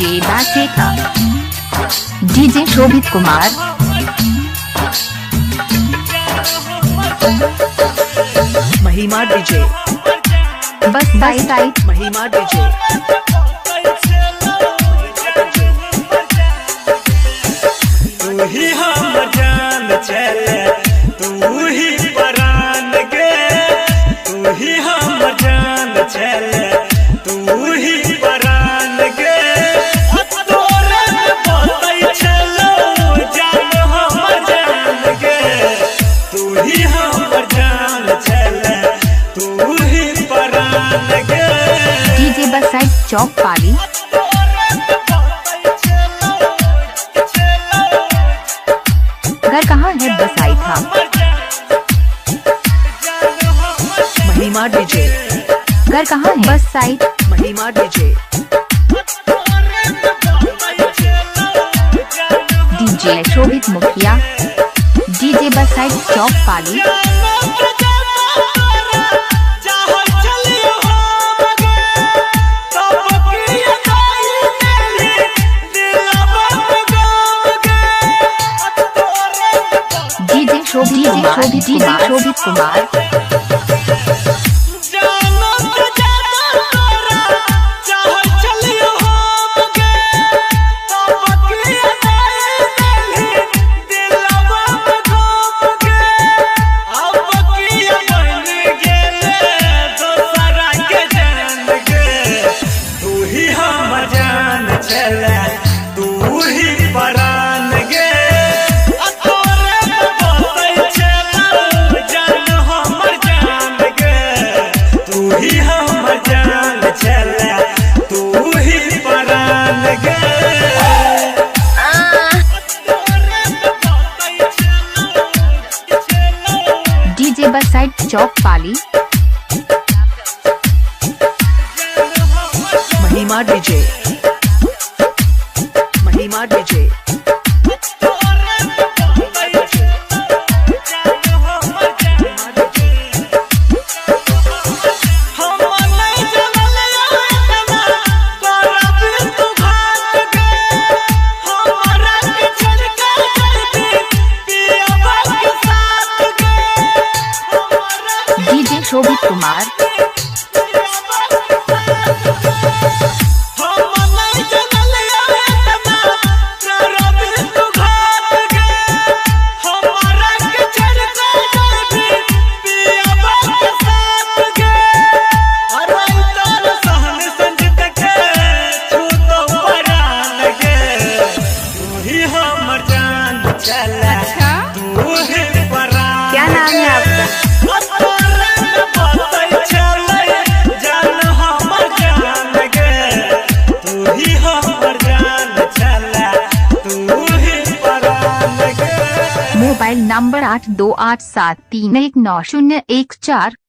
DJ बैचेता, DJ शोभित कुमार, महिमा DJ, बस site महिमा DJ. तू ही हम जान चले, तू ही परान गे, तू ही हम जान चले, तू ही परान गे। तोरे बताई चलो जान हम जान गे, तू ही हम जान चले, तू ही परान गे। डीजे बस साइट चौक पाली, घर कहाँ है बसाई था। महिमा डीजे, घर कहाँ है बस साइट, महिमा डीजे। डीजे शोभित मुखिया, डीजे बस साइट चौक पाली, डीजे शोभित कुमार, डीजे बस साइट चौक पाली, महिमा डीजे, महिमा डीजे। डीजे शोभित कुमार, क्या नाम है आपका? Mobile number 8287319014।